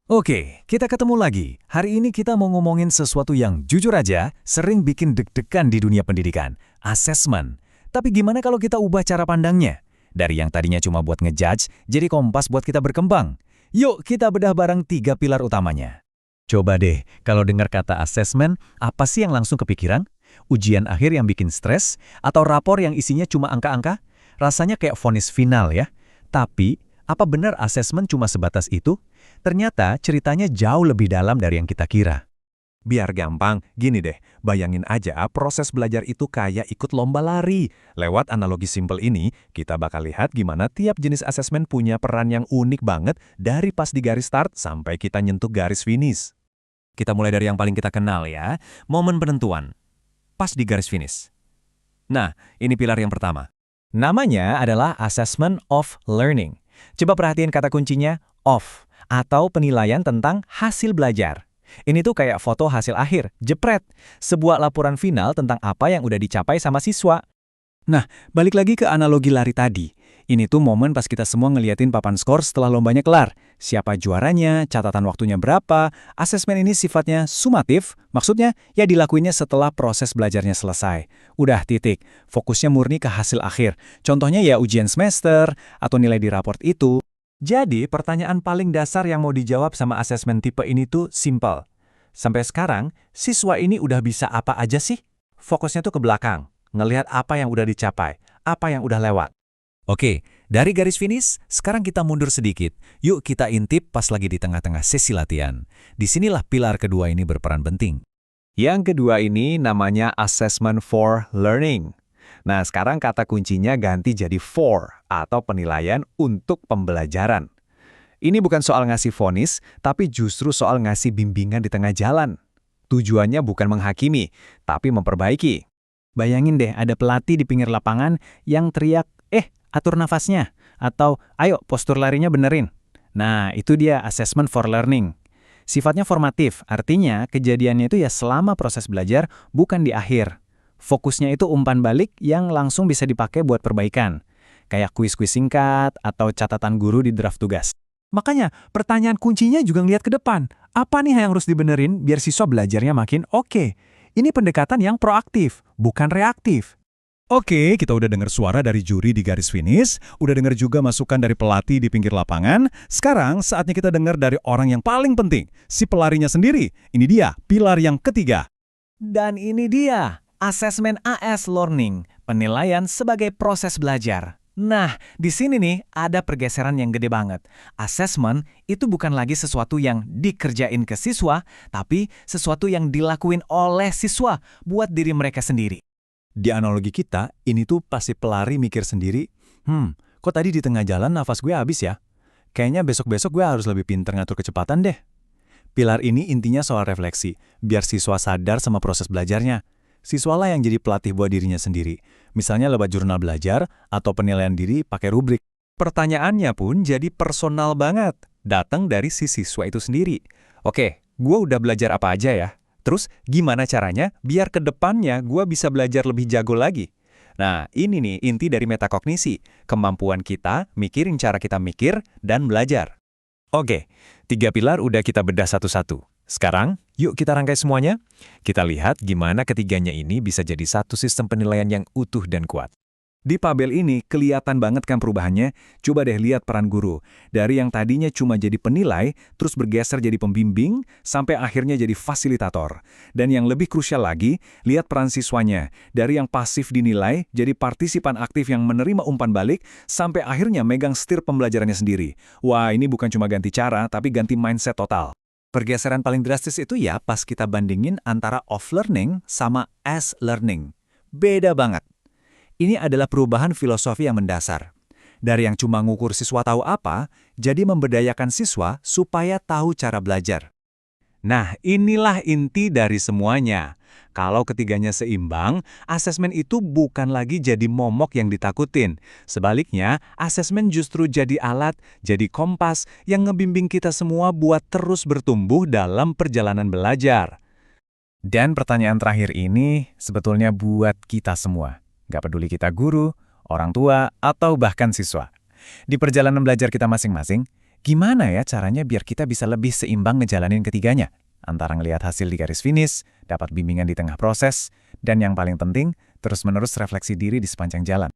Oke, kita ketemu lagi. Hari ini kita mau ngomongin sesuatu yang jujur aja sering bikin deg-degan di dunia pendidikan, asesmen. Tapi gimana kalau kita ubah cara pandangnya? Dari yang tadinya cuma buat ngejudge, jadi kompas buat kita berkembang. Yuk kita bedah bareng 3 pilar utamanya. Coba deh, kalau dengar kata asesmen, apa sih yang langsung kepikiran? Ujian akhir yang bikin stres? Atau rapor yang isinya cuma angka-angka? Rasanya kayak vonis final ya. Tapi, apa benar asesmen cuma sebatas itu? Ternyata ceritanya jauh lebih dalam dari yang kita kira. Biar gampang, gini deh, bayangin aja proses belajar itu kayak ikut lomba lari. Lewat analogi simpel ini, kita bakal lihat gimana tiap jenis asesmen punya peran yang unik banget dari pas di garis start sampai kita nyentuh garis finish. Kita mulai dari yang paling kita kenal ya, momen penentuan. Pas di garis finish. Nah, ini pilar yang pertama. Namanya adalah Assessment of Learning. Coba perhatiin kata kuncinya, of, atau penilaian tentang hasil belajar. Ini tuh kayak foto hasil akhir, jepret. Sebuah laporan final tentang apa yang udah dicapai sama siswa. Nah, balik lagi ke analogi lari tadi. Ini tuh momen pas kita semua ngeliatin papan skor setelah lombanya kelar. Siapa juaranya, catatan waktunya berapa, asesmen ini sifatnya sumatif, maksudnya ya dilakuinnya setelah proses belajarnya selesai. Udah titik, fokusnya murni ke hasil akhir. Contohnya ya ujian semester, atau nilai di raport itu. Jadi, pertanyaan paling dasar yang mau dijawab sama asesmen tipe ini tuh simple. Sampai sekarang, siswa ini udah bisa apa aja sih? Fokusnya tuh ke belakang, ngelihat apa yang udah dicapai, apa yang udah lewat. Oke, dari garis finish, sekarang kita mundur sedikit. Yuk kita intip pas lagi di tengah-tengah sesi latihan. Disinilah pilar kedua ini berperan penting. Yang kedua ini namanya Assessment for Learning. Nah, sekarang kata kuncinya ganti jadi for, atau penilaian untuk pembelajaran. Ini bukan soal ngasih vonis, tapi justru soal ngasih bimbingan di tengah jalan. Tujuannya bukan menghakimi, tapi memperbaiki. Bayangin deh, ada pelatih di pinggir lapangan yang teriak, atur nafasnya, atau ayo postur larinya benerin. Nah, itu dia assessment for learning. Sifatnya formatif, artinya kejadiannya itu ya selama proses belajar, bukan di akhir. Fokusnya itu umpan balik yang langsung bisa dipakai buat perbaikan. Kayak kuis-kuis singkat atau catatan guru di draft tugas. Makanya, pertanyaan kuncinya juga ngeliat ke depan. Apa nih yang harus dibenerin biar siswa belajarnya makin oke? Ini pendekatan yang proaktif, bukan reaktif. Oke, kita udah dengar suara dari juri di garis finish, udah dengar juga masukan dari pelatih di pinggir lapangan. Sekarang saatnya kita dengar dari orang yang paling penting, si pelarinya sendiri. Ini dia, pilar yang ketiga. Dan ini dia, Assessment AS Learning, penilaian sebagai proses belajar. Nah, di sini nih ada pergeseran yang gede banget. Assessment itu bukan lagi sesuatu yang dikerjain ke siswa, tapi sesuatu yang dilakuin oleh siswa buat diri mereka sendiri. Di analogi kita, ini tuh pasti pelari mikir sendiri, kok tadi di tengah jalan nafas gue habis ya? Kayaknya besok-besok gue harus lebih pinter ngatur kecepatan deh. Pilar ini intinya soal refleksi, biar siswa sadar sama proses belajarnya. Siswalah yang jadi pelatih buat dirinya sendiri, misalnya lewat jurnal belajar atau penilaian diri pakai rubrik. Pertanyaannya pun jadi personal banget, datang dari si siswa itu sendiri. Oke, gue udah belajar apa aja ya? Terus gimana caranya biar ke depannya gue bisa belajar lebih jago lagi? Nah, ini nih inti dari metakognisi, kemampuan kita mikirin cara kita mikir dan belajar. Oke, 3 pilar udah kita bedah satu-satu. Sekarang, yuk kita rangkai semuanya. Kita lihat gimana ketiganya ini bisa jadi satu sistem penilaian yang utuh dan kuat. Di tabel ini kelihatan banget kan perubahannya. Coba deh lihat peran guru. Dari yang tadinya cuma jadi penilai, terus bergeser jadi pembimbing, sampai akhirnya jadi fasilitator. Dan yang lebih krusial lagi, lihat peran siswanya. Dari yang pasif dinilai, jadi partisipan aktif yang menerima umpan balik, sampai akhirnya megang setir pembelajarannya sendiri. Wah, ini bukan cuma ganti cara, tapi ganti mindset total. Pergeseran paling drastis itu ya pas kita bandingin antara off-learning sama as-learning. Beda banget. Ini adalah perubahan filosofi yang mendasar. Dari yang cuma ngukur siswa tahu apa, jadi memberdayakan siswa supaya tahu cara belajar. Nah, inilah inti dari semuanya. Kalau ketiganya seimbang, asesmen itu bukan lagi jadi momok yang ditakutin. Sebaliknya, asesmen justru jadi alat, jadi kompas yang ngebimbing kita semua buat terus bertumbuh dalam perjalanan belajar. Dan pertanyaan terakhir ini sebetulnya buat kita semua. Gak peduli kita guru, orang tua, atau bahkan siswa. Di perjalanan belajar kita masing-masing, Gimana ya caranya biar kita bisa lebih seimbang ngejalanin ketiganya? Antara ngelihat hasil di garis finish, dapat bimbingan di tengah proses, dan yang paling penting, terus-menerus refleksi diri di sepanjang jalan.